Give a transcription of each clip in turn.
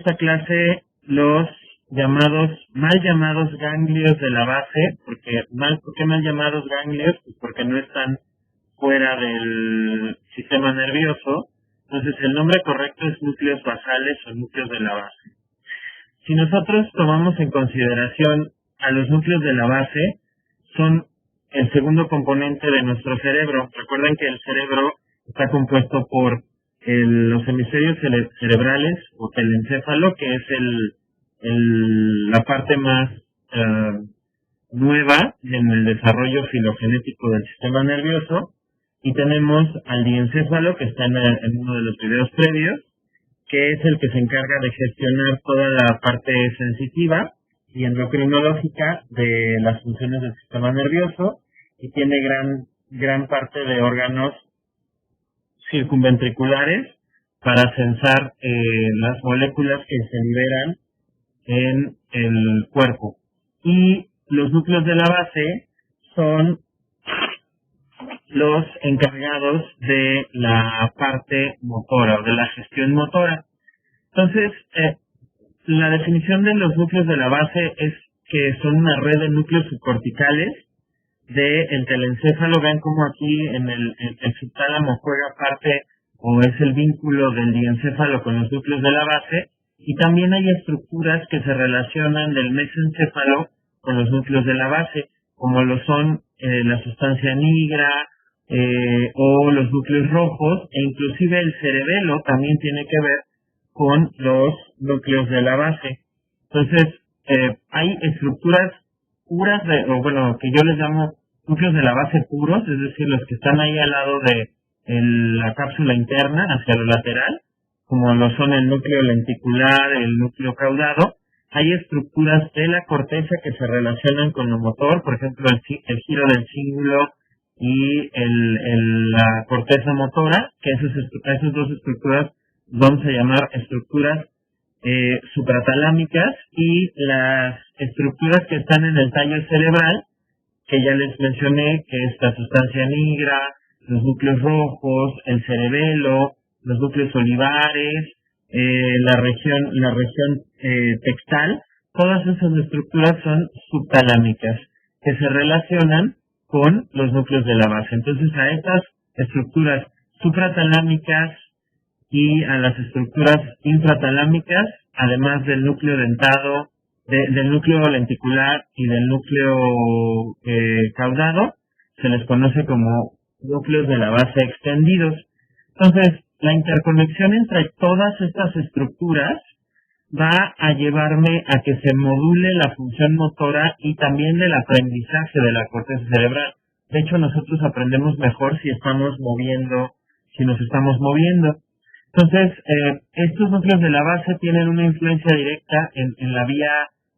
esta clase los mal llamados ganglios de la base. ¿Por qué mal llamados ganglios? Pues porque no están fuera del sistema nervioso. Entonces el nombre correcto es núcleos basales o núcleos de la base. Si nosotros tomamos en consideración a los núcleos de la base, son el segundo componente de nuestro cerebro. Recuerden que el cerebro está compuesto por los hemisferios cerebrales o telencéfalo, que es la parte más nueva en el desarrollo filogenético del sistema nervioso, y tenemos al diencéfalo, que está en uno de los videos previos, que es el que se encarga de gestionar toda la parte sensitiva y endocrinológica de las funciones del sistema nervioso, y tiene gran parte de órganos circunventriculares para sensar las moléculas que se liberan en el cuerpo. Y los núcleos de la base son los encargados de la parte motora o de la gestión motora. Entonces, la definición de los núcleos de la base es que son una red de núcleos subcorticales del telencéfalo. Vean cómo aquí en el subtálamo juega parte o es el vínculo del diencéfalo con los núcleos de la base, y también hay estructuras que se relacionan del mesencéfalo con los núcleos de la base, como lo son la sustancia nigra o los núcleos rojos, e inclusive el cerebelo también tiene que ver con los núcleos de la base. Entonces, hay estructuras puras, que yo les llamo núcleos de la base puros, es decir, los que están ahí al lado de la cápsula interna, hacia lo lateral, como lo son el núcleo lenticular, el núcleo caudado. Hay estructuras de la corteza que se relacionan con lo motor, por ejemplo, el giro del cíngulo y la corteza motora, que esas dos estructuras vamos a llamar estructuras supratalámicas, y las estructuras que están en el tallo cerebral, que ya les mencioné, que es la sustancia nigra, los núcleos rojos, el cerebelo, los núcleos olivares, la región textal. Todas esas estructuras son subtalámicas, que se relacionan con los núcleos de la base. Entonces, a estas estructuras supratalámicas y a las estructuras infratalámicas, además del núcleo dentado, del núcleo lenticular y del núcleo caudado, se les conoce como núcleos de la base extendidos. Entonces, la interconexión entre todas estas estructuras va a llevarme a que se module la función motora y también el aprendizaje de la corteza cerebral. De hecho, nosotros aprendemos mejor si nos estamos moviendo. Entonces, estos núcleos de la base tienen una influencia directa en la vía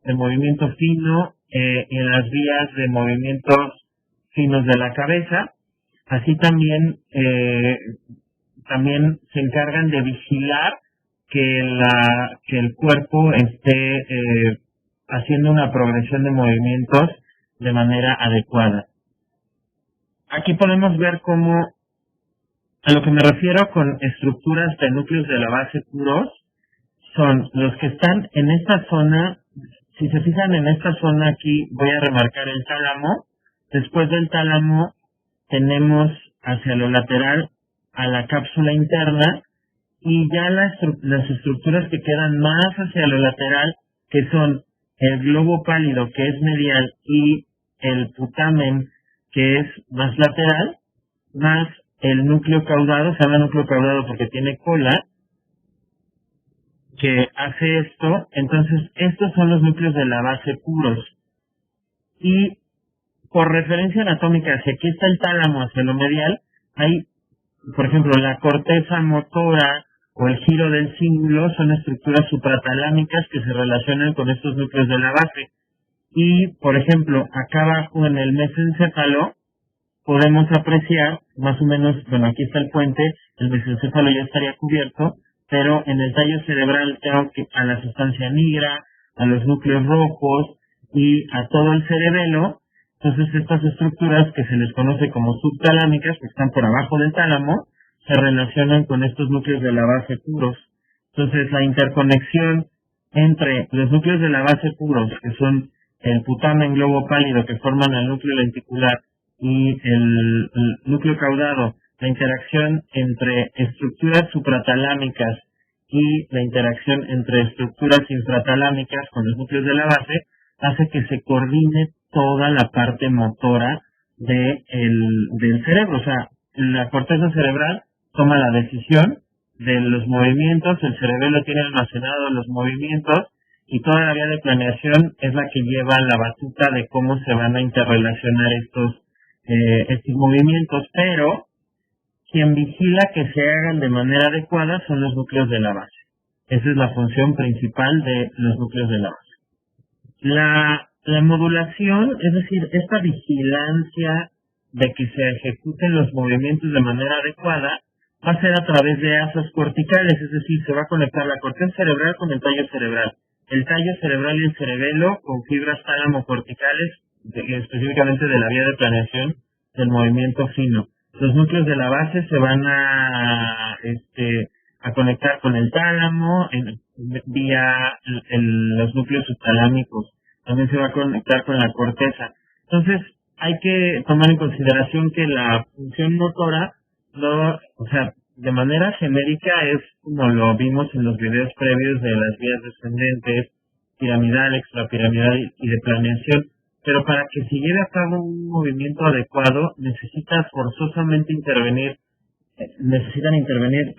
de movimiento fino y en las vías de movimientos finos de la cabeza. Así también se encargan de vigilar que el cuerpo esté haciendo una progresión de movimientos de manera adecuada. Aquí podemos ver cómo, a lo que me refiero con estructuras de núcleos de la base puros, son los que están en esta zona. Si se fijan en esta zona aquí, voy a remarcar el tálamo. Después del tálamo tenemos hacia lo lateral a la cápsula interna, y ya las estructuras que quedan más hacia lo lateral, que son el globo pálido, que es medial, y el putamen, que es más lateral, más el núcleo caudado. Se llama núcleo caudado porque tiene cola que hace esto. Entonces, estos son los núcleos de la base puros. Y por referencia anatómica, hacia aquí está el tálamo, hacia lo medial, hay, por ejemplo, la corteza motora o el giro del cíngulo, son estructuras supratalámicas que se relacionan con estos núcleos de la base. Y, por ejemplo, acá abajo en el mesencéfalo podemos apreciar, más o menos, aquí está el puente, el mesencéfalo ya estaría cubierto, pero en el tallo cerebral tengo a la sustancia nigra, a los núcleos rojos y a todo el cerebelo. Entonces, estas estructuras, que se les conoce como subtalámicas, que están por abajo del tálamo, se relacionan con estos núcleos de la base puros. Entonces, la interconexión entre los núcleos de la base puros, que son el putamen globo pálido que forman el núcleo lenticular y el núcleo caudado, la interacción entre estructuras supratalámicas y la interacción entre estructuras infratalámicas con los núcleos de la base, hace que se coordine toda la parte motora del cerebro. O sea, la corteza cerebral toma la decisión de los movimientos, el cerebelo tiene almacenado los movimientos y toda la vía de planeación es la que lleva la batuta de cómo se van a interrelacionar estos movimientos, pero quien vigila que se hagan de manera adecuada son los núcleos de la base. Esa es la función principal de los núcleos de la base. La modulación, es decir, esta vigilancia de que se ejecuten los movimientos de manera adecuada, va a ser a través de asas corticales, es decir, se va a conectar la corteza cerebral con el tallo cerebral, el tallo cerebral y el cerebelo con fibras tálamo-corticales, específicamente de la vía de planeación del movimiento fino. Los núcleos de la base se van a conectar con el tálamo vía los núcleos subtalámicos. También se va a conectar con la corteza. Entonces, hay que tomar en consideración que la función motora, de manera genérica es como lo vimos en los videos previos de las vías descendentes, piramidal, extrapiramidal y de planeación. Pero para que se lleve a cabo un movimiento adecuado, necesitan intervenir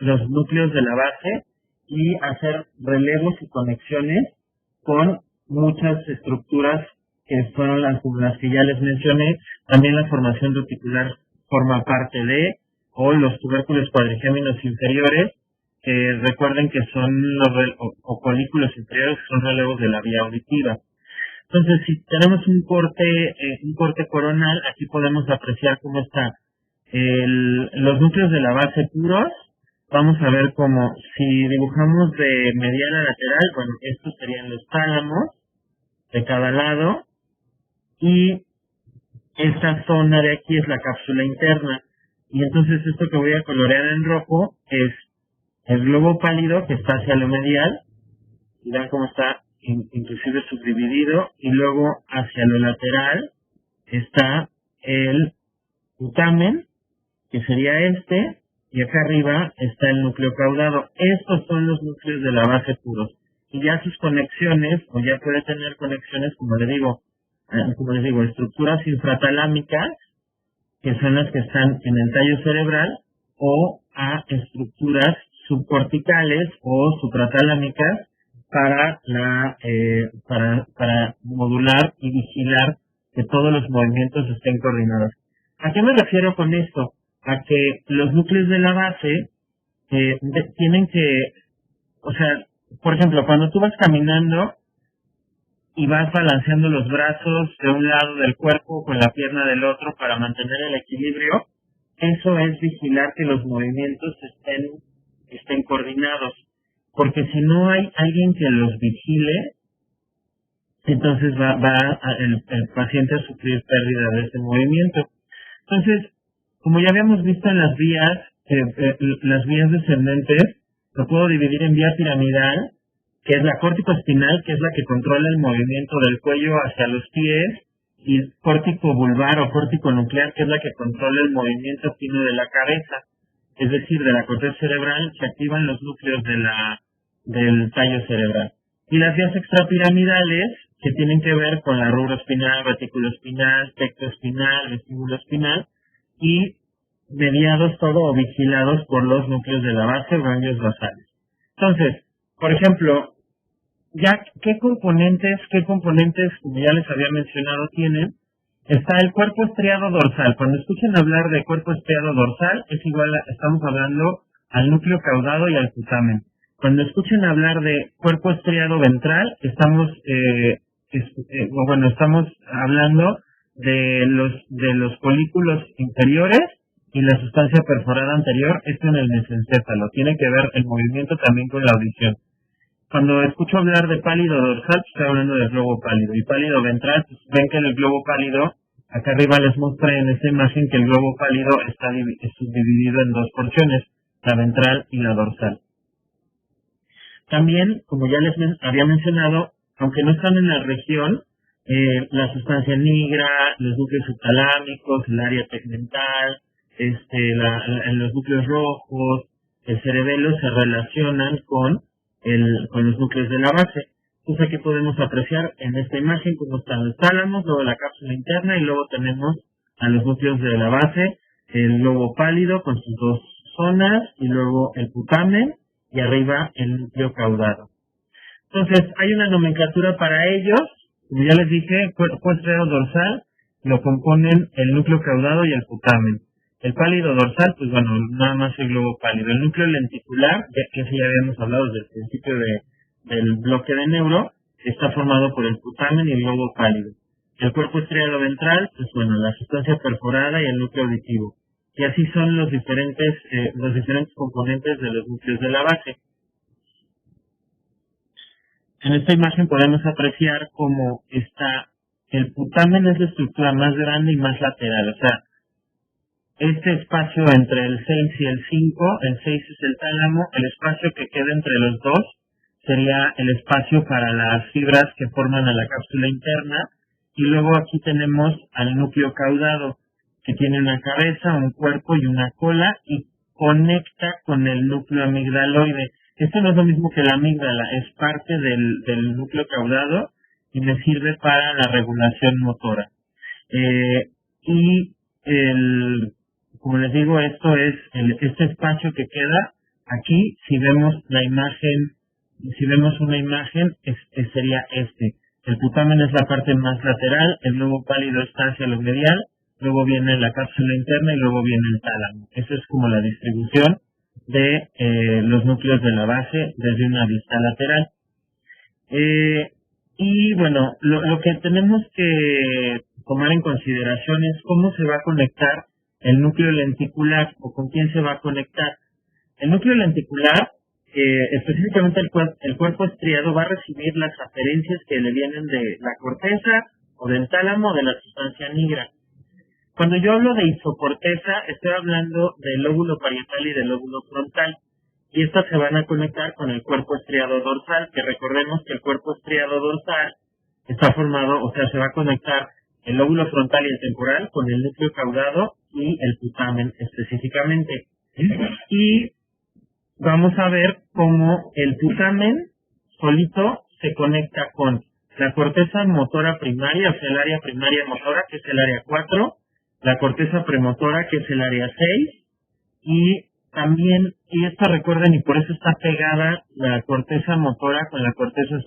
los núcleos de la base y hacer relevos y conexiones con muchas estructuras que fueron las que ya les mencioné. También la formación reticular forma parte de, o los tubérculos cuadrigéminos inferiores, que recuerden que son o colículos inferiores, que son relevos de la vía auditiva. Entonces, si tenemos un corte coronal, aquí podemos apreciar cómo está los núcleos de la base puros. Vamos a ver cómo, si dibujamos de medial a lateral, bueno, estos serían los tálamos de cada lado, y esta zona de aquí es la cápsula interna. Y entonces esto que voy a colorear en rojo es el globo pálido que está hacia lo medial, y vean cómo está inclusive subdividido, y luego hacia lo lateral está el putamen, que sería y acá arriba está el núcleo caudado. Estos son los núcleos de la base puros. Y ya sus conexiones, o ya puede tener conexiones, como les digo, estructuras infratalámicas, que son las que están en el tallo cerebral, o a estructuras subcorticales o supratalámicas para modular y vigilar que todos los movimientos estén coordinados. ¿A qué me refiero con esto? A que los núcleos de la base tienen que, por ejemplo, cuando tú vas caminando y vas balanceando los brazos de un lado del cuerpo con la pierna del otro para mantener el equilibrio, eso es vigilar que los movimientos estén coordinados. Porque si no hay alguien que los vigile, entonces va el paciente a sufrir pérdida de ese movimiento. Entonces, como ya habíamos visto en las vías descendentes, lo puedo dividir en vía piramidal, que es la córtico-espinal, que es la que controla el movimiento del cuello hacia los pies, y córtico vulvar o córtico nuclear, que es la que controla el movimiento fino de la cabeza, es decir, de la corteza cerebral. Se activan los núcleos del tallo cerebral. Y las vías extrapiramidales, que tienen que ver con la rubroespinal, reticuloespinal, tectoespinal, vestíbuloespinal, y mediados todo o vigilados por los núcleos de la base o ganglios basales. Entonces, por ejemplo, ya ¿qué componentes, como ya les había mencionado, tienen? Está el cuerpo estriado dorsal. Cuando escuchen hablar de cuerpo estriado dorsal, estamos hablando al núcleo caudado y al putamen. Cuando escuchen hablar de cuerpo estriado ventral, estamos hablando de los folículos inferiores y la sustancia perforada anterior. Esto en el mesencéfalo. Tiene que ver el movimiento también con la audición. Cuando escucho hablar de pálido dorsal, estoy hablando del globo pálido. Y pálido ventral, pues ven que el globo pálido, acá arriba les mostré en esta imagen que el globo pálido está subdividido en dos porciones, la ventral y la dorsal. También, como ya les había mencionado, aunque no están en la región, la sustancia nigra, los núcleos subtalámicos, el área tegmental, los núcleos rojos, el cerebelo se relacionan con los núcleos de la base. Entonces aquí podemos apreciar en esta imagen cómo están los tálamos, luego la cápsula interna y luego tenemos a los núcleos de la base, el lobo pálido con sus dos zonas y luego el putamen y arriba el núcleo caudado. Entonces hay una nomenclatura para ellos, como ya les dije, cuerpo estriado dorsal lo componen el núcleo caudado y el putamen. El pálido dorsal, pues bueno, nada más el globo pálido. El núcleo lenticular, que ese ya habíamos hablado desde el principio del bloque de neuro, está formado por el putamen y el globo pálido. El cuerpo estriado ventral, pues bueno, la sustancia perforada y el núcleo auditivo. Y así son los diferentes componentes de los núcleos de la base. En esta imagen podemos apreciar cómo el putamen es la estructura más grande y más lateral, o sea, este espacio entre el 6 y el 5, el 6 es el tálamo, el espacio que queda entre los dos sería el espacio para las fibras que forman a la cápsula interna, y luego aquí tenemos al núcleo caudado, que tiene una cabeza, un cuerpo y una cola, y conecta con el núcleo amigdaloide. Esto no es lo mismo que la amígdala, es parte del núcleo caudado y me sirve para la regulación motora. Como les digo, esto es este espacio que queda aquí. Si vemos una imagen, sería este. El putamen es la parte más lateral, el globo pálido está hacia lo medial, luego viene la cápsula interna y luego viene el tálamo. Esa es como la distribución de los núcleos de la base desde una vista lateral. Y bueno, lo que tenemos que tomar en consideración es cómo se va a conectar el núcleo lenticular o con quién se va a conectar. El núcleo lenticular, específicamente el cuerpo estriado, va a recibir las aferencias que le vienen de la corteza o del tálamo o de la sustancia nigra. Cuando yo hablo de isocorteza, estoy hablando del lóbulo parietal y del lóbulo frontal. Y estas se van a conectar con el cuerpo estriado dorsal, que recordemos que el cuerpo estriado dorsal está formado, o sea, se va a conectar el lóbulo frontal y el temporal con el núcleo caudado y el putamen específicamente. Y vamos a ver cómo el putamen solito se conecta con la corteza motora primaria, o sea, el área primaria motora, que es el área 4, la corteza premotora, que es el área 6, y también, y esto recuerden, y por eso está pegada la corteza motora con la corteza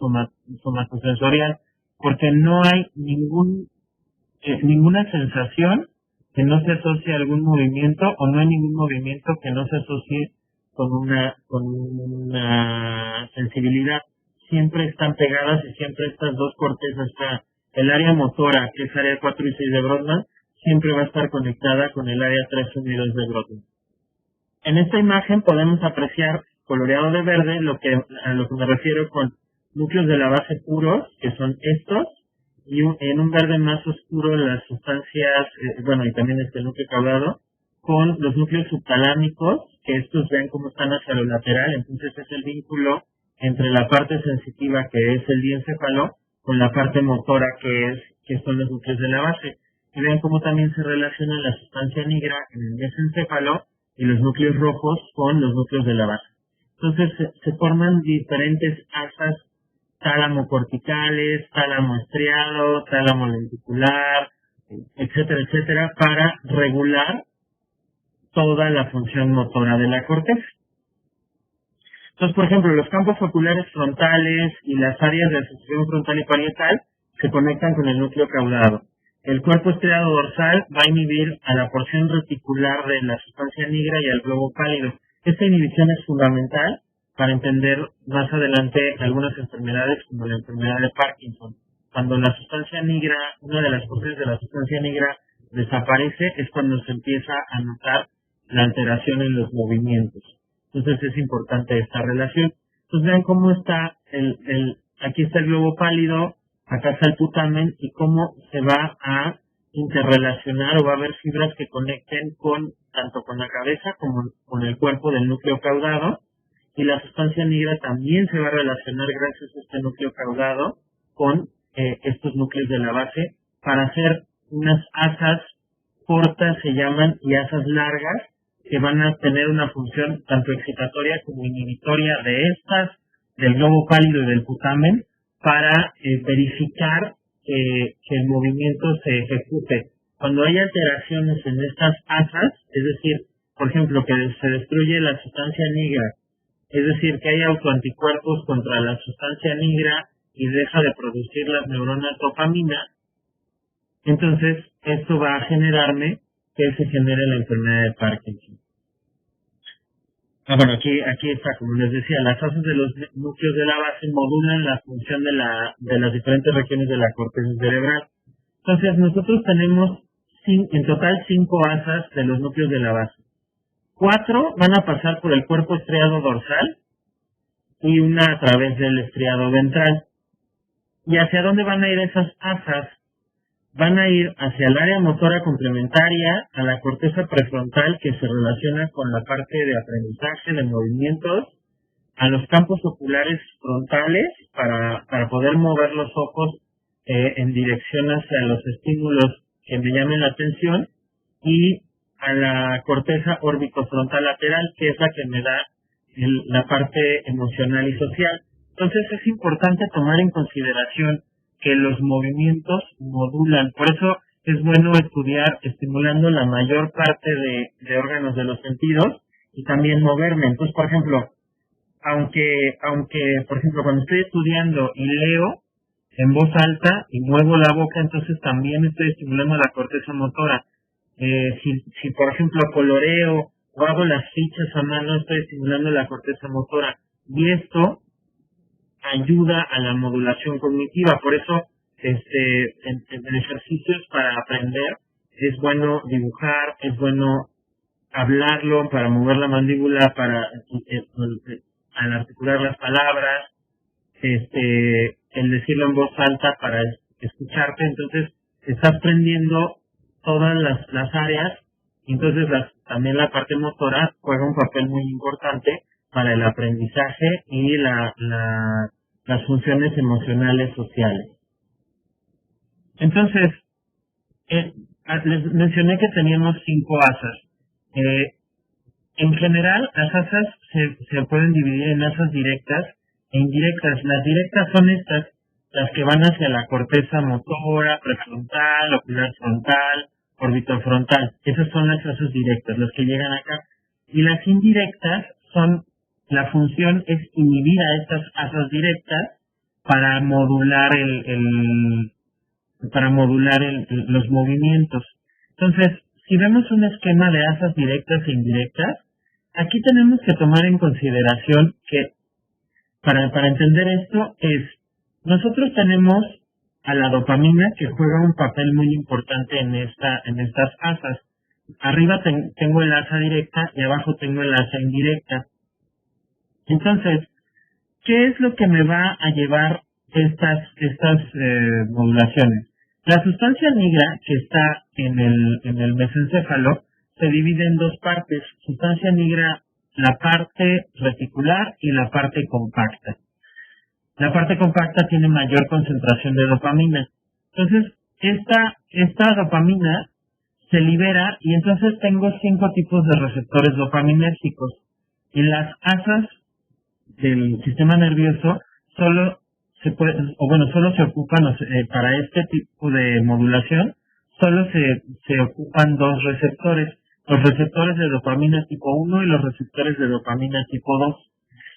somatosensorial, porque no hay ninguna sensación que no se asocie a algún movimiento, o no hay ningún movimiento que no se asocie con una sensibilidad. Siempre están pegadas y siempre estas dos cortezas, el área motora, que es área 4 y 6 de Brodmann, siempre va a estar conectada con el área 3, 1 y 2 de Brodmann. En esta imagen podemos apreciar coloreado de verde a lo que me refiero con núcleos de la base puros, que son estos, y en un verde más oscuro las sustancias, y también el núcleo caudado, con los núcleos subtalámicos, que estos vean cómo están hacia lo lateral. Entonces es el vínculo entre la parte sensitiva, que es el diencéfalo, con la parte motora, que son los núcleos de la base. Y vean cómo también se relaciona la sustancia negra en el mesencéfalo y los núcleos rojos con los núcleos de la base. Entonces se forman diferentes asas tálamo corticales, tálamo estriado, tálamo lenticular, etcétera, etcétera, para regular toda la función motora de la corteza. Entonces, por ejemplo, los campos oculares frontales y las áreas de asociación frontal y parietal se conectan con el núcleo caudado. El cuerpo estriado dorsal va a inhibir a la porción reticular de la sustancia negra y al globo pálido. Esta inhibición es fundamental para entender más adelante algunas enfermedades como la enfermedad de Parkinson. Cuando la sustancia negra, una de las cosas de la sustancia negra desaparece, es cuando se empieza a notar la alteración en los movimientos. Entonces es importante esta relación. Entonces vean cómo está aquí está el globo pálido, acá está el putamen, y cómo se va a interrelacionar o va a haber fibras que conecten tanto con la cabeza como con el cuerpo del núcleo caudado. y la sustancia negra también se va a relacionar gracias a este núcleo caudado con estos núcleos de la base para hacer unas asas cortas, se llaman, y asas largas, que van a tener una función tanto excitatoria como inhibitoria de estas, del globo pálido y del putamen, para verificar que el movimiento se ejecute. Cuando hay alteraciones en estas asas, es decir, por ejemplo, que se destruye la sustancia negra, es decir, que hay autoanticuerpos contra la sustancia negra y deja de producir las neuronas dopamina, entonces esto va a generarme que se genere la enfermedad de Parkinson. Bueno, aquí está, como les decía, las asas de los núcleos de la base modulan la función de las diferentes regiones de la corteza cerebral. Entonces, nosotros tenemos en total 5 asas de los núcleos de la base. 4 van a pasar por el cuerpo estriado dorsal y una a través del estriado ventral. ¿Y hacia dónde van a ir esas asas? Van a ir hacia el área motora complementaria, a la corteza prefrontal que se relaciona con la parte de aprendizaje de movimientos, a los campos oculares frontales para poder mover los ojos en dirección hacia los estímulos que me llamen la atención, y a la corteza órbitofrontal lateral, que es la que me da la parte emocional y social. Entonces es importante tomar en consideración que los movimientos modulan. Por eso es bueno estudiar estimulando la mayor parte de órganos de los sentidos y también moverme. Entonces, por ejemplo, aunque por ejemplo, cuando estoy estudiando y leo en voz alta y muevo la boca, entonces también estoy estimulando la corteza motora. Si por ejemplo coloreo o hago las fichas a mano, estoy estimulando la corteza motora. Y esto ayuda a la modulación cognitiva. Por eso en ejercicios para aprender es bueno dibujar, es bueno hablarlo para mover la mandíbula, para al articular las palabras, el decirlo en voz alta para escucharte. Entonces estás prendiendo todas las áreas, y entonces también la parte motora juega un papel muy importante para el aprendizaje y las funciones emocionales sociales. Entonces, les mencioné que teníamos 5 asas. En general, las asas se pueden dividir en asas directas e indirectas. Las directas son estas, las que van hacia la corteza motora, prefrontal, ocular frontal, orbitofrontal. Esas son las asas directas, las que llegan acá. Y las indirectas son, la función es inhibir a estas asas directas para modular los movimientos. Entonces, si vemos un esquema de asas directas e indirectas, aquí tenemos que tomar en consideración que para entender esto nosotros tenemos a la dopamina, que juega un papel muy importante en estas asas. Arriba tengo el asa directa y abajo tengo el asa indirecta. Entonces, ¿qué es lo que me va a llevar estas modulaciones? La sustancia negra que está en el mesencéfalo se divide en 2 partes. Sustancia negra, la parte reticular y la parte compacta. La parte compacta tiene mayor concentración de dopamina. Entonces, esta dopamina se libera y entonces tengo 5 tipos de receptores dopaminérgicos. Y las asas del sistema nervioso solo se ocupan para este tipo de modulación, solo se ocupan 2 receptores, los receptores de dopamina tipo 1 y los receptores de dopamina tipo 2.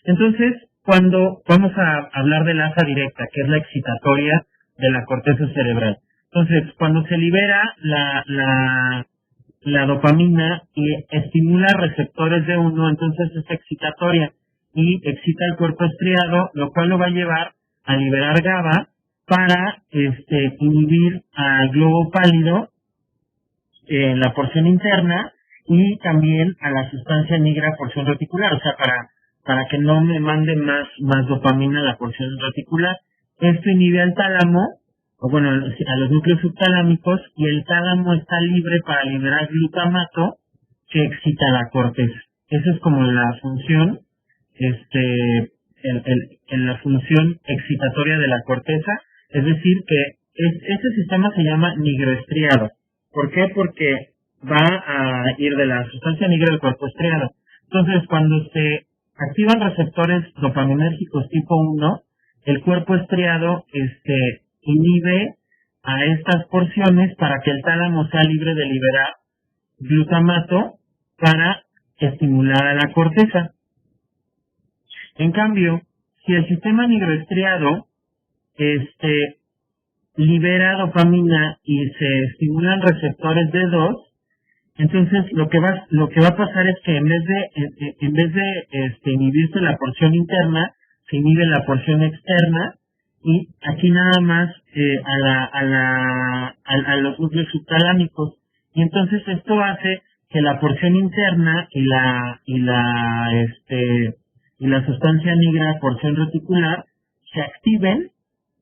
Entonces, cuando vamos a hablar del asa directa, que es la excitatoria de la corteza cerebral. Entonces, cuando se libera la dopamina y estimula receptores de 1, entonces es excitatoria y excita el cuerpo estriado, lo cual lo va a llevar a liberar GABA para inhibir al globo pálido en la porción interna y también a la sustancia negra porción reticular, o sea, para que no me mande más dopamina a la porción reticular. Esto inhibe al tálamo, a los núcleos subtalámicos, y el tálamo está libre para liberar glutamato que excita la corteza. Esa es como la función en la función excitatoria de la corteza, es decir, que este sistema se llama nigroestriado. ¿Por qué? Porque va a ir de la sustancia negra al cuerpo estriado. Entonces, cuando se activan receptores dopaminérgicos tipo 1, el cuerpo estriado inhibe a estas porciones para que el tálamo sea libre de liberar glutamato para estimular a la corteza. En cambio, si el sistema nigroestriado libera dopamina y se estimulan receptores D2, entonces lo que va a pasar es que en vez de inhibirse la porción interna, se inhibe la porción externa, y aquí nada más a los núcleos subtalámicos. Y entonces esto hace que la porción interna y la sustancia negra, porción reticular, se activen.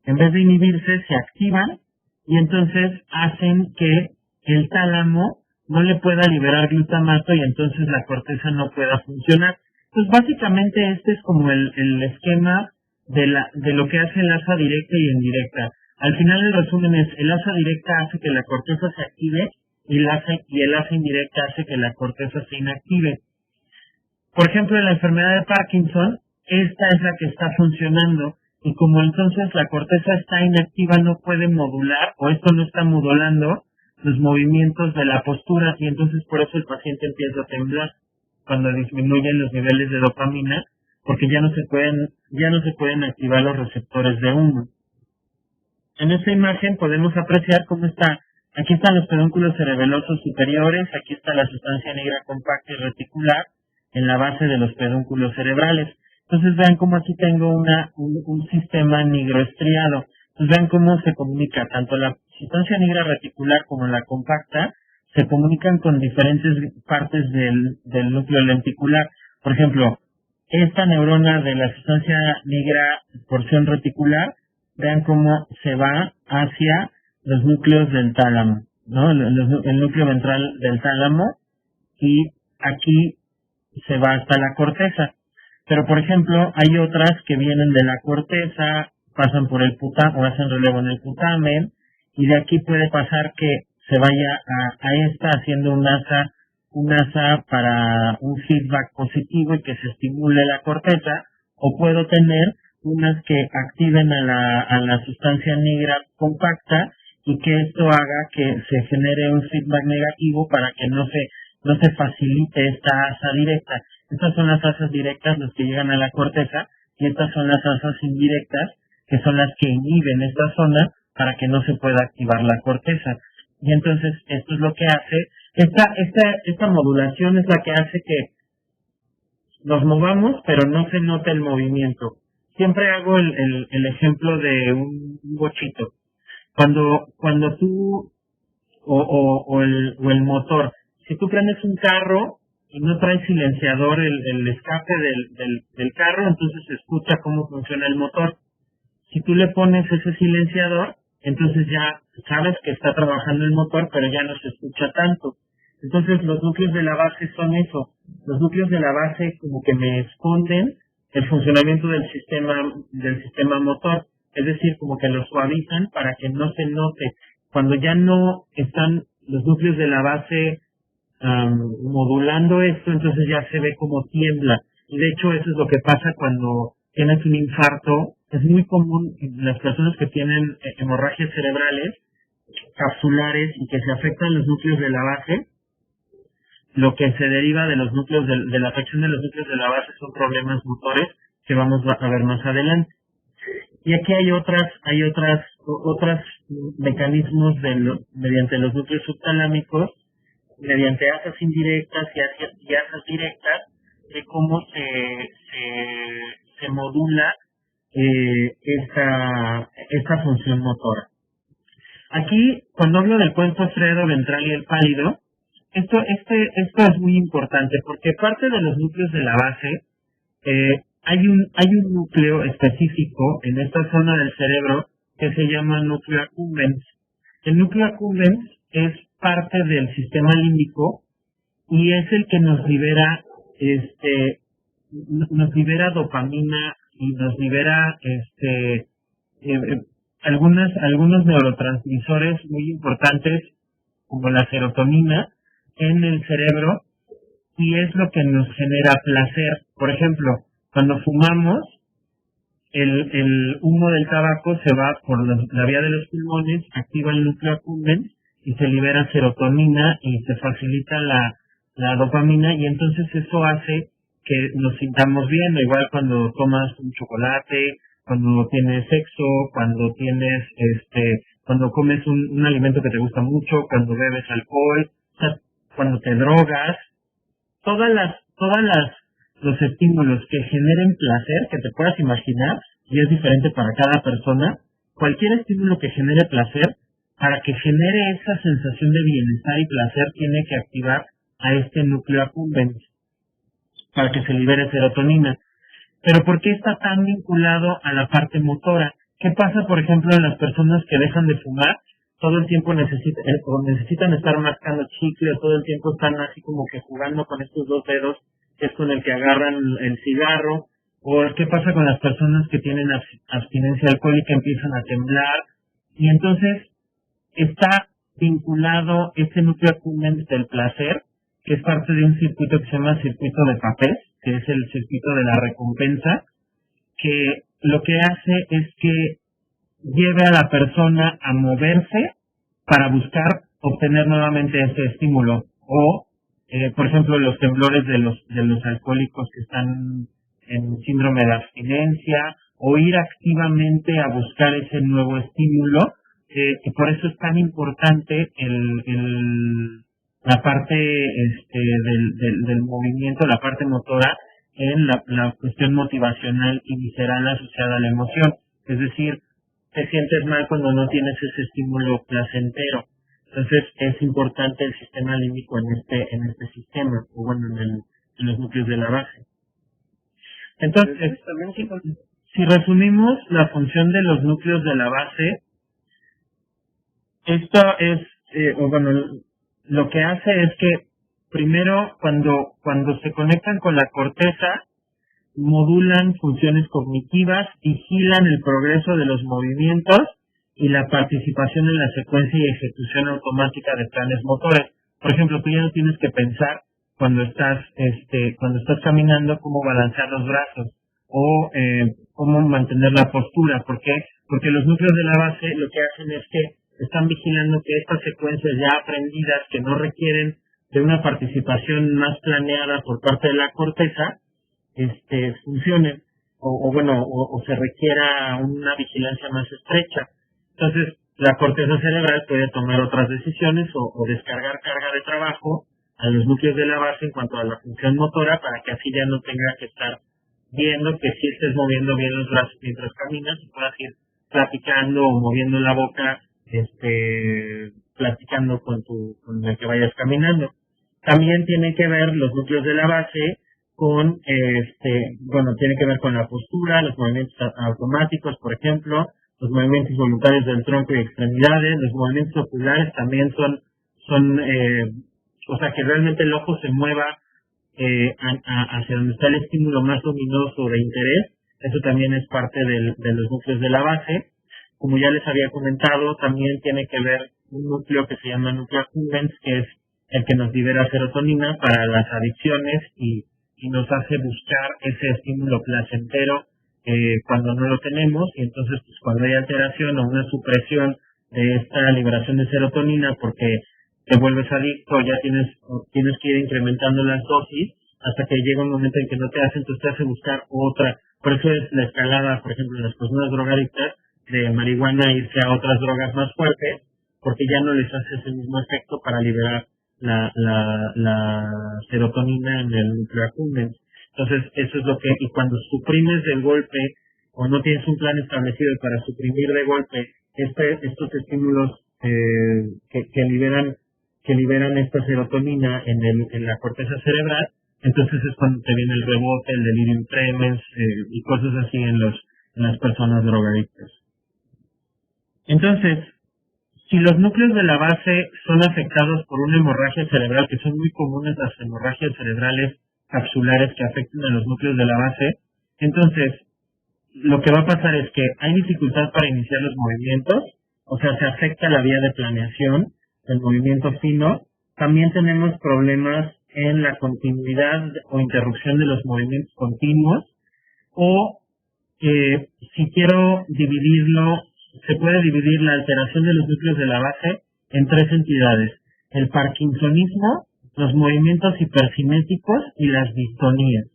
En vez de inhibirse, se activan, y entonces hacen que el tálamo no le pueda liberar glutamato, y entonces la corteza no pueda funcionar. Pues básicamente este es como el esquema de lo que hace el asa directa y indirecta. Al final el resumen es: el asa directa hace que la corteza se active, y el asa indirecta hace que la corteza se inactive. Por ejemplo, en la enfermedad de Parkinson, esta es la que está funcionando, y como entonces la corteza está inactiva, no puede modular, o esto no está modulando los movimientos de la postura, y entonces por eso el paciente empieza a temblar cuando disminuyen los niveles de dopamina, porque ya no se pueden activar los receptores de 1. En esta imagen podemos apreciar cómo aquí están los pedúnculos cerebelosos superiores, aquí está la sustancia negra compacta y reticular en la base de los pedúnculos cerebrales. Entonces vean cómo aquí tengo un sistema nigroestriado. Entonces vean cómo se comunica tanto la sustancia negra reticular como la compacta, se comunican con diferentes partes del núcleo lenticular. Por ejemplo, esta neurona de la sustancia negra porción reticular, vean cómo se va hacia los núcleos del tálamo, ¿no? El núcleo ventral del tálamo, y aquí se va hasta la corteza. Pero, por ejemplo, hay otras que vienen de la corteza, pasan por el putamen o hacen relevo en el putamen, y de aquí puede pasar que se vaya a esta haciendo un asa para un feedback positivo y que se estimule la corteza, o puedo tener unas que activen a la sustancia negra compacta, y que esto haga que se genere un feedback negativo para que no se facilite esta asa directa. Estas son las asas directas, las que llegan a la corteza, y estas son las asas indirectas, que son las que inhiben esta zona para que no se pueda activar la corteza. Y entonces esto es lo que hace, esta modulación es la que hace que nos movamos, pero no se note el movimiento. Siempre hago el ejemplo de un bochito. Cuando tú, o el motor, si tú prendes un carro y no trae silenciador el escape del carro, entonces se escucha cómo funciona el motor. Si tú le pones ese silenciador, entonces ya sabes que está trabajando el motor, pero ya no se escucha tanto. Entonces los núcleos de la base son eso. Los núcleos de la base como que me esconden el funcionamiento del sistema motor. Es decir, como que lo suavizan para que no se note. Cuando ya no están los núcleos de la base modulando esto, entonces ya se ve como tiembla. Y de hecho eso es lo que pasa cuando tienes un infarto. Es muy común en las personas que tienen hemorragias cerebrales capsulares y que se afectan los núcleos de la base. Lo que se deriva de los núcleos de la afección de los núcleos de la base son problemas motores que vamos a ver más adelante. Y aquí hay otros mecanismos mediante los núcleos subtalámicos, mediante asas indirectas y asas directas, de cómo se modula esta función motora. Aquí, cuando hablo del cuenco estriado ventral y el pálido, esto es muy importante, porque parte de los núcleos de la base, hay un núcleo específico en esta zona del cerebro que se llama núcleo accumbens. El núcleo accumbens es parte del sistema límbico y es el que nos libera nos libera dopamina y nos libera algunos neurotransmisores muy importantes como la serotonina en el cerebro, y es lo que nos genera placer. Por ejemplo, cuando fumamos, el humo del tabaco se va por la vía de los pulmones, activa el núcleo accumbens y se libera serotonina y se facilita la dopamina, y entonces eso hace que nos sintamos bien. Igual cuando tomas un chocolate, cuando tienes sexo, cuando cuando comes un alimento que te gusta mucho, cuando bebes alcohol, o sea, cuando te drogas, los estímulos que generen placer, que te puedas imaginar, y es diferente para cada persona, cualquier estímulo que genere placer, para que genere esa sensación de bienestar y placer, tiene que activar a este núcleo accumbens para que se libere serotonina. Pero ¿por qué está tan vinculado a la parte motora? ¿Qué pasa, por ejemplo, en las personas que dejan de fumar? Todo el tiempo necesitan estar mascando chicle, o todo el tiempo están así como que jugando con estos dos dedos, que es con el que agarran el cigarro. O qué pasa con las personas que tienen abstinencia alcohólica, empiezan a temblar. Y entonces está vinculado este núcleo accumbens del placer, que es parte de un circuito que se llama circuito de papel, que es el circuito de la recompensa, que lo que hace es que lleve a la persona a moverse para buscar obtener nuevamente ese estímulo. O, por ejemplo, los temblores de los alcohólicos que están en síndrome de abstinencia, o ir activamente a buscar ese nuevo estímulo, y por eso es tan importante la parte del movimiento, la parte motora, en la cuestión motivacional y visceral asociada a la emoción. Es decir, te sientes mal cuando no tienes ese estímulo placentero. Entonces es importante el sistema límbico en este sistema, o bueno, en los núcleos de la base. Entonces, si resumimos la función de los núcleos de la base, esto es, lo que hace es que primero, cuando se conectan con la corteza, modulan funciones cognitivas, vigilan el progreso de los movimientos y la participación en la secuencia y ejecución automática de planes motores. Por ejemplo, tú ya no tienes que pensar cuando estás caminando cómo balancear los brazos o cómo mantener la postura. ¿Por qué? Porque los núcleos de la base lo que hacen es que están vigilando que estas secuencias ya aprendidas, que no requieren de una participación más planeada por parte de la corteza, funcionen, o se requiera una vigilancia más estrecha. Entonces, la corteza cerebral puede tomar otras decisiones o descargar carga de trabajo a los núcleos de la base en cuanto a la función motora, para que así ya no tenga que estar viendo que si estés moviendo bien los brazos mientras caminas, y puedas ir platicando o moviendo la boca, platicando con el que vayas caminando. También tiene que ver los núcleos de la base con, tiene que ver con la postura, los movimientos automáticos, por ejemplo, los movimientos voluntarios del tronco y extremidades, los movimientos oculares también son que realmente el ojo se mueva hacia donde está el estímulo más luminoso de interés. Eso también es parte de los núcleos de la base. Como ya les había comentado, también tiene que ver un núcleo que se llama núcleo accumbens, que es el que nos libera serotonina para las adicciones y nos hace buscar ese estímulo placentero cuando no lo tenemos. Y entonces, pues, cuando hay alteración o una supresión de esta liberación de serotonina porque te vuelves adicto, ya tienes que ir incrementando las dosis hasta que llega un momento en que no te hace, entonces te hace buscar otra. Por eso es la escalada, por ejemplo, en las personas drogadictas, de marihuana irse a otras drogas más fuertes, porque ya no les hace ese mismo efecto para liberar la serotonina en el núcleo accumbens. Entonces, eso es lo que, y cuando suprimes de golpe, o no tienes un plan establecido para suprimir de golpe estos estímulos que liberan esta serotonina en la corteza cerebral, entonces es cuando te viene el rebote, el delirium tremens y cosas así en las personas drogadictas. Entonces, si los núcleos de la base son afectados por una hemorragia cerebral, que son muy comunes las hemorragias cerebrales capsulares que afecten a los núcleos de la base. Entonces, lo que va a pasar es que hay dificultad para iniciar los movimientos, o sea, se afecta la vía de planeación, el movimiento fino. También tenemos problemas en la continuidad o interrupción de los movimientos continuos, o si quiero dividirlo, se puede dividir la alteración de los núcleos de la base en tres entidades: el parkinsonismo, los movimientos hipercinéticos y las distonías.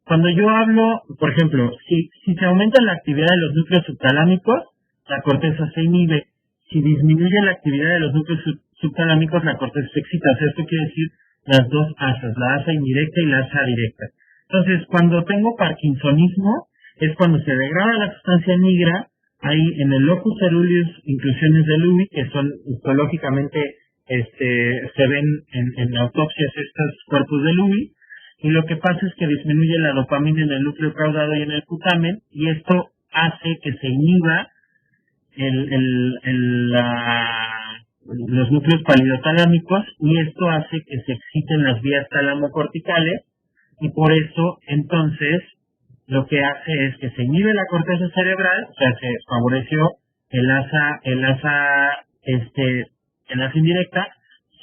Cuando yo hablo, por ejemplo, si se aumenta la actividad de los núcleos subtalámicos, la corteza se inhibe. Si disminuye la actividad de los núcleos subtalámicos, la corteza se excita. O sea, esto quiere decir las dos asas, la asa indirecta y la asa directa. Entonces, cuando tengo parkinsonismo, es cuando se degrada la sustancia nigra, ahí en el locus ceruleus, inclusiones de Lewy, que son histológicamente, se ven en autopsias estos cuerpos de Lewy, y lo que pasa es que disminuye la dopamina en el núcleo caudado y en el putamen, y esto hace que se inhiba los núcleos palidotalámicos, y esto hace que se exciten las vías talamocorticales, y por eso entonces lo que hace es que se inhibe la corteza cerebral, o sea, se favoreció el asa indirecta,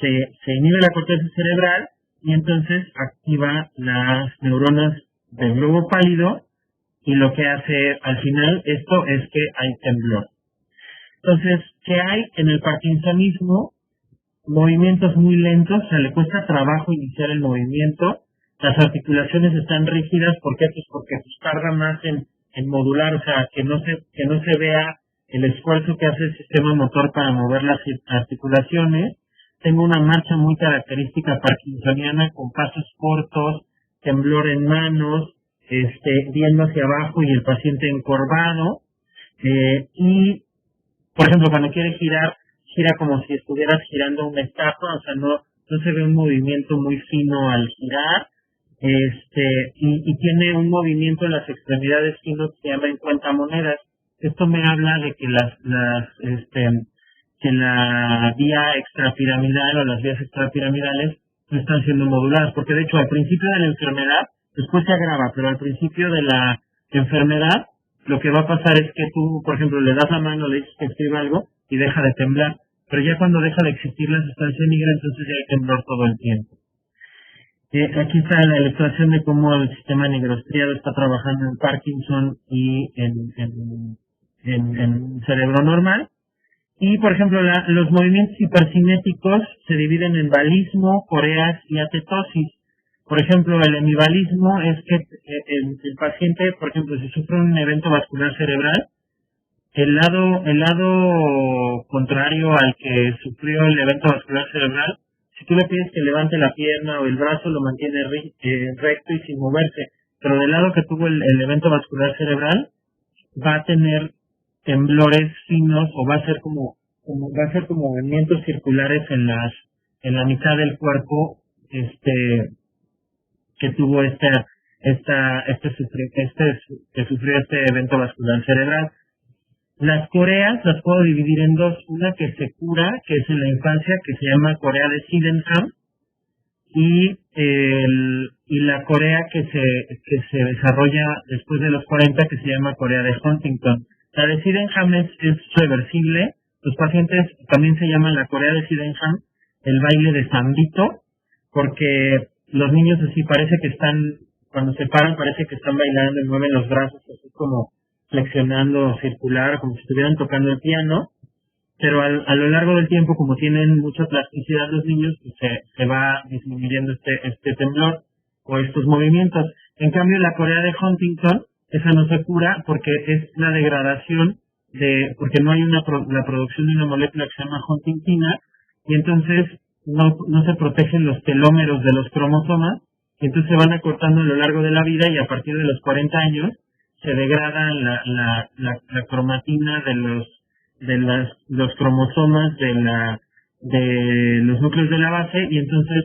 se inhibe la corteza cerebral, y entonces activa las neuronas del globo pálido, y lo que hace al final esto es que hay temblor. Entonces, ¿qué hay en el parkinsonismo? Movimientos muy lentos, o sea, le cuesta trabajo iniciar el movimiento. Las articulaciones están rígidas. ¿Por qué? Pues porque tarda más en modular, o sea, que no se vea el esfuerzo que hace el sistema motor para mover las articulaciones. Tengo una marcha muy característica parkinsoniana, con pasos cortos, temblor en manos, viendo hacia abajo y el paciente encorvado. Y, por ejemplo, cuando quiere girar, gira como si estuvieras girando una estatua, o sea, no se ve un movimiento muy fino al girar. Y tiene un movimiento en las extremidades fino que se llama en cuentamonedas. Esto me habla de que que la vía extrapiramidal o las vías extrapiramidales no están siendo moduladas, porque de hecho al principio de la enfermedad, después se agrava, pero al principio de la enfermedad lo que va a pasar es que tú, por ejemplo, le das la mano, le dices que escriba algo y deja de temblar, pero ya cuando deja de existir la sustancia negra, entonces ya hay temblor todo el tiempo. Aquí está la ilustración de cómo el sistema negrostriado está trabajando en Parkinson y en cerebro normal. Y, por ejemplo, los movimientos hipercinéticos se dividen en valismo, coreas y atetosis. Por ejemplo, el hemivalismo es que el paciente, por ejemplo, si sufre un evento vascular cerebral, el lado contrario al que sufrió el evento vascular cerebral, si tú le pides que levante la pierna o el brazo, lo mantiene recto y sin moverse. Pero del lado que tuvo el evento vascular cerebral, va a tener temblores finos, o va a ser como movimientos circulares en la mitad del cuerpo, que tuvo que sufrió este evento vascular cerebral. Las coreas las puedo dividir en dos: una que se cura, que es en la infancia, que se llama corea de Sydenham, y la corea que se desarrolla después de los 40, que se llama corea de Huntington. La de Sydenham es reversible. Los pacientes también se llaman la corea de Sydenham el baile de Zambito, porque los niños así parece que están, cuando se paran, parece que están bailando y mueven los brazos así como flexionando circular, como si estuvieran tocando el piano, pero a lo largo del tiempo, como tienen mucha plasticidad los niños, pues se va disminuyendo este temblor o estos movimientos. En cambio, la corea de Huntington, esa no se cura porque es la degradación porque no hay la producción de una molécula que se llama huntingtina, y entonces no se protegen los telómeros de los cromosomas, y entonces se van acortando a lo largo de la vida, y a partir de los 40 años se degrada la cromatina de los cromosomas de los núcleos de la base, y entonces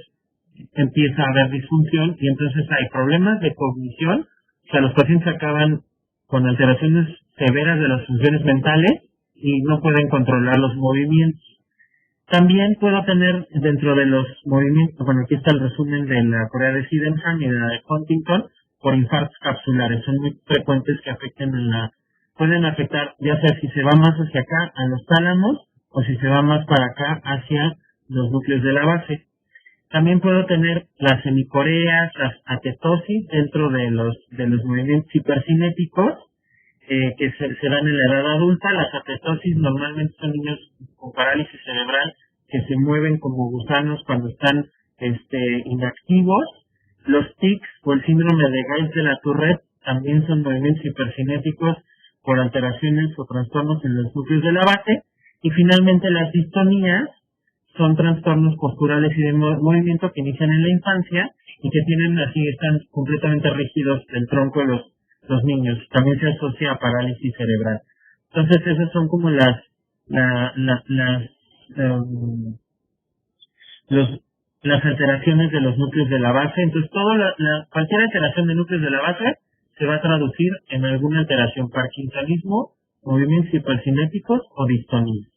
empieza a haber disfunción, y entonces hay problemas de cognición. O sea, los pacientes acaban con alteraciones severas de las funciones mentales y no pueden controlar los movimientos. También puedo tener dentro de los movimientos, bueno, aquí está el resumen de la corea de Sydenham y de la de Huntington, por infartos capsulares. Son muy frecuentes que afecten pueden afectar ya sea si se va más hacia acá a los tálamos o si se va más para acá hacia los núcleos de la base. También puedo tener las hemicoreas, las atetosis dentro de los movimientos hipercinéticos que se dan en la edad adulta. Las atetosis normalmente son niños con parálisis cerebral que se mueven como gusanos cuando están inactivos. Los tics o el síndrome de Gauss de la Tourette también son movimientos hipercinéticos por alteraciones o trastornos en los núcleos de la base. Y finalmente las distonías son trastornos posturales y de movimiento que inician en la infancia y que están completamente rígidos del tronco de los niños. También se asocia a parálisis cerebral. Entonces esas son como las alteraciones de los núcleos de la base. Entonces cualquier alteración de núcleos de la base se va a traducir en alguna alteración: parkinsonismo, movimientos hipercinéticos o distonía.